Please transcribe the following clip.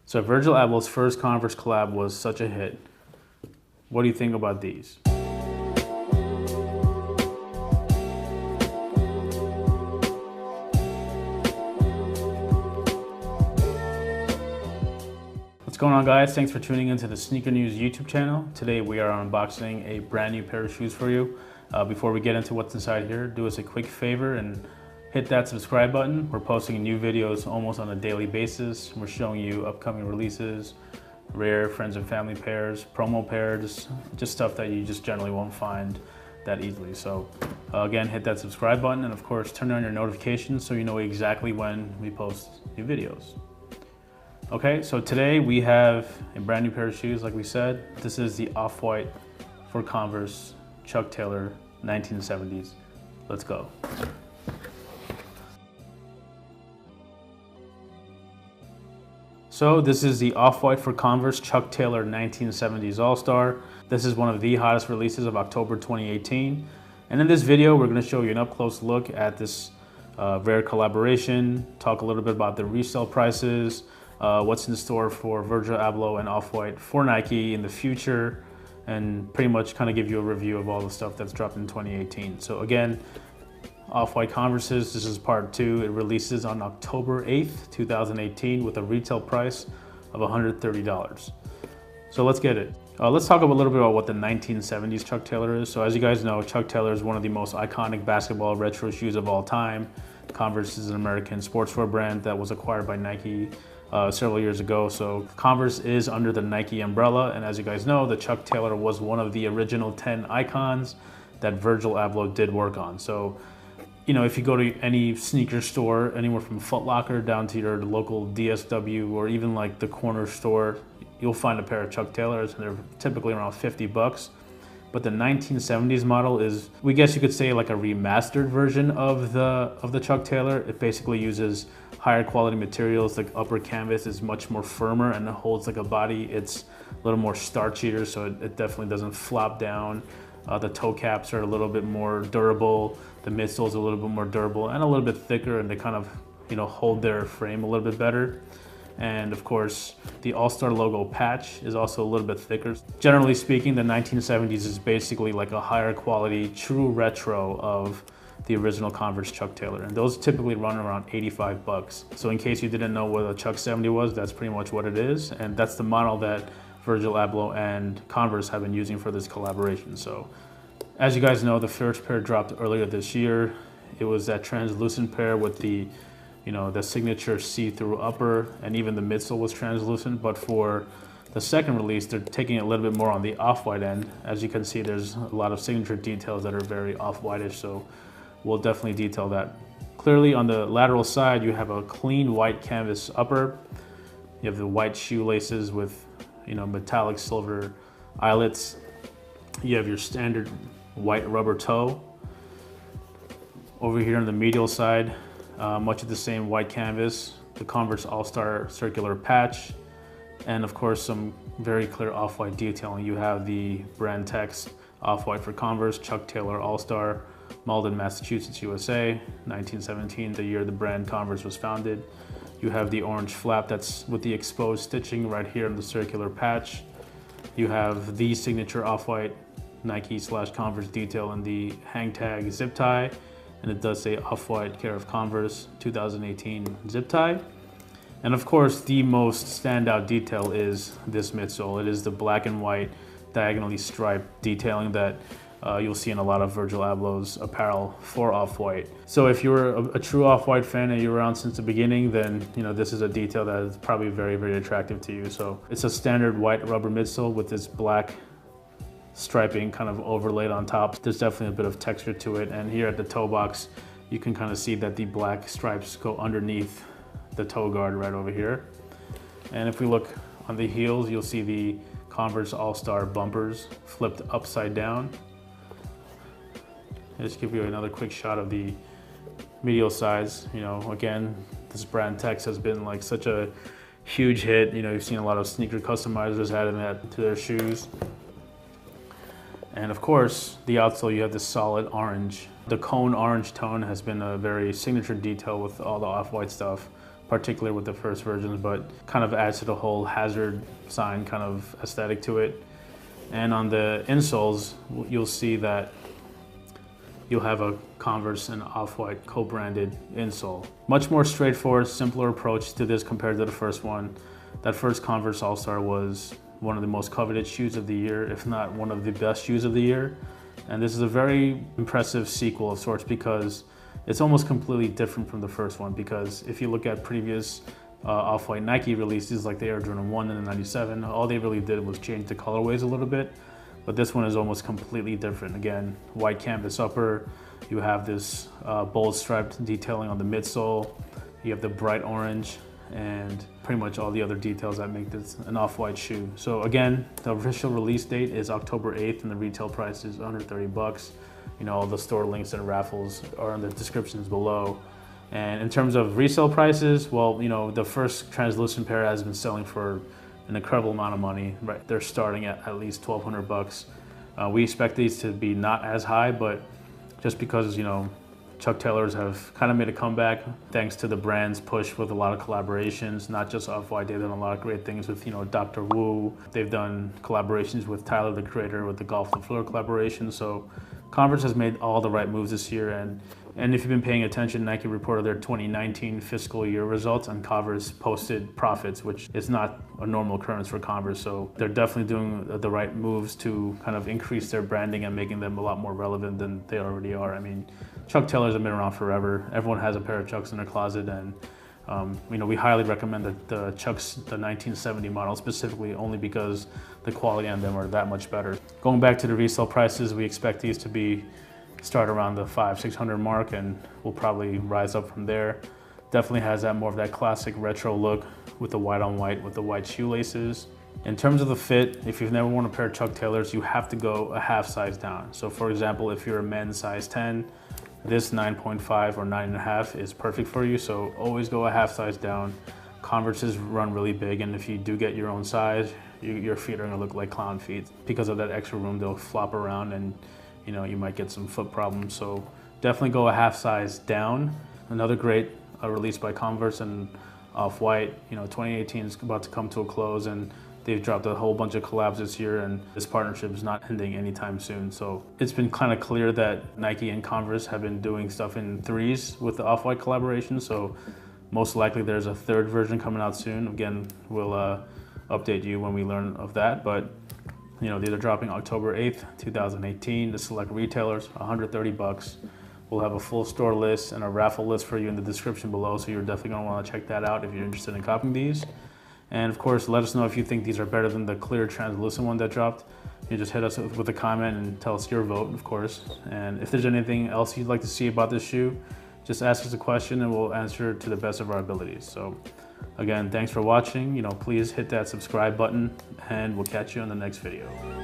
So Virgil Abloh's first Converse collab was such a hit. What do you think about these? What's going on, guys? Thanks for tuning into the Sneaker News YouTube channel. Today we are unboxing a brand new pair of shoes for you. Before we get into what's inside here, do us a quick favor and hit that subscribe button. We're posting new videos almost on a daily basis. We're showing you upcoming releases, rare friends and family pairs, promo pairs, just stuff that you just generally won't find that easily. So again, hit that subscribe button and of course turn on your notifications so you know exactly when we post new videos. Okay, so today we have a brand new pair of shoes, like we said. This is the Off-White for Converse Chuck Taylor 1970s. Let's go. So this is the Off-White for Converse Chuck Taylor 1970s All-Star. This is one of the hottest releases of October 2018. And in this video, we're gonna show you an up-close look at this rare collaboration, talk a little bit about the resale prices, what's in store for Virgil Abloh and Off-White for Nike in the future, and pretty much kind of give you a review of all the stuff that's dropped in 2018. So again, Off-White Converses, this is part 2. It releases on October 8th, 2018 with a retail price of $130. So let's get it. Let's talk a little bit about what the 1970s Chuck Taylor is. So as you guys know, Chuck Taylor is one of the most iconic basketball retro shoes of all time. Converse is an American sportswear brand that was acquired by Nike several years ago. So Converse is under the Nike umbrella. And as you guys know, the Chuck Taylor was one of the original 10 icons that Virgil Abloh did work on. So you know, if you go to any sneaker store, anywhere from Foot Locker down to your local DSW or even like the corner store, you'll find a pair of Chuck Taylors, and they're typically around 50 bucks. But the 1970s model is, we guess you could say, like a remastered version of the Chuck Taylor. It basically uses higher quality materials. The upper canvas is much more firmer and it holds like a body. It's a little more starchier, so it definitely doesn't flop down. The toe caps are a little bit more durable. The midsole's a little bit more durable and a little bit thicker, and they kind of, you know, hold their frame a little bit better. And of course, the All-Star logo patch is also a little bit thicker. Generally speaking, the 1970s is basically like a higher quality, true retro of the original Converse Chuck Taylor. And those typically run around 85 bucks. So in case you didn't know what a Chuck 70 was, that's pretty much what it is. And that's the model that Virgil Abloh and Converse have been using for this collaboration. So as you guys know, the first pair dropped earlier this year. It was that translucent pair with the, you know, the signature see-through upper, and even the midsole was translucent. But for the second release, they're taking it a little bit more on the off-white end. As you can see, there's a lot of signature details that are very off-whitish, so we'll definitely detail that. Clearly on the lateral side, you have a clean white canvas upper. You have the white shoelaces with, you know, metallic silver eyelets. You have your standard white rubber toe. Over here on the medial side, much of the same white canvas, the Converse All-Star circular patch, and of course some very clear off-white detailing. You have the brand text, Off-White for Converse, Chuck Taylor All-Star, Malden, Massachusetts, USA, 1917, the year the brand Converse was founded. You have the orange flap that's with the exposed stitching right here in the circular patch. You have the signature Off-White Nike/Converse detail in the hang tag zip tie, and it does say Off-White care of Converse 2018 zip tie. And of course, the most standout detail is this midsole. It is the black and white diagonally striped detailing that you'll see in a lot of Virgil Abloh's apparel for Off-White. So if you're a true Off-White fan and you're around since the beginning, then you know this is a detail that is probably very, very attractive to you. So it's a standard white rubber midsole with this black striping kind of overlaid on top. There's definitely a bit of texture to it. And here at the toe box, you can kind of see that the black stripes go underneath the toe guard right over here. And if we look on the heels, you'll see the Converse All-Star bumpers flipped upside down. I'll just give you another quick shot of the medial sides. You know, again, this brand text has been like such a huge hit. You know, you've seen a lot of sneaker customizers adding that to their shoes. And of course, the outsole, you have this solid orange. The cone orange tone has been a very signature detail with all the off-white stuff particular with the first versions, but kind of adds to the whole hazard sign kind of aesthetic to it. And on the insoles, you'll see that you'll have a Converse and Off-White co-branded insole. Much more straightforward, simpler approach to this compared to the first one. That first Converse All-Star was one of the most coveted shoes of the year, if not one of the best shoes of the year. And this is a very impressive sequel of sorts because it's almost completely different from the first one, because if you look at previous Off-White Nike releases like the Air Jordan 1 and the 97, all they really did was change the colorways a little bit. But this one is almost completely different. Again, white canvas upper, you have this bold striped detailing on the midsole, you have the bright orange, and pretty much all the other details that make this an off-white shoe. So again, the official release date is October 8th and the retail price is under 30 bucks. You know, all the store links and raffles are in the descriptions below. And in terms of resale prices, well, you know, the first translucent pair has been selling for an incredible amount of money, right? They're starting at least 1,200 bucks. We expect these to be not as high, but just because, you know, Chuck Taylors have kind of made a comeback thanks to the brand's push with a lot of collaborations, not just Off-White. They've done a lot of great things with, you know, Dr. Wu. They've done collaborations with Tyler, the Creator, with the Golf the Floor collaboration. So Converse has made all the right moves this year. And if you've been paying attention, Nike reported their 2019 fiscal year results and Converse posted profits, which is not a normal occurrence for Converse. So they're definitely doing the right moves to kind of increase their branding and making them a lot more relevant than they already are. I mean, Chuck Taylors have been around forever. Everyone has a pair of Chucks in their closet, and you know, we highly recommend the Chucks, the 1970 model specifically, only because the quality on them are that much better. Going back to the resale prices, we expect these to start around the $500-600 mark, and will probably rise up from there. Definitely has that more of that classic retro look with the white on white with the white shoelaces. In terms of the fit, if you've never worn a pair of Chuck Taylors, you have to go a half size down. So for example, if you're a men's size 10, this 9.5 or 9.5 is perfect for you. So always go a half size down. Converses run really big, and if you do get your own size, your feet are gonna look like clown feet. Because of that extra room, they'll flop around and you know, you might get some foot problems. So definitely go a half size down. Another great release by Converse and Off-White. You know, 2018 is about to come to a close, and they've dropped a whole bunch of collabs this year, and this partnership is not ending anytime soon. So it's been kind of clear that Nike and Converse have been doing stuff in threes with the Off-White collaboration. So most likely there's a third version coming out soon. Again, we'll update you when we learn of that. But you know, these are dropping October 8th, 2018. The select retailers, 130 bucks. We'll have a full store list and a raffle list for you in the description below, so you're definitely gonna wanna check that out if you're interested in copying these. And of course, let us know if you think these are better than the clear translucent one that dropped. You just hit us with a comment and tell us your vote, of course. And if there's anything else you'd like to see about this shoe, just ask us a question and we'll answer to the best of our abilities. So again, thanks for watching. You know, please hit that subscribe button and we'll catch you on the next video.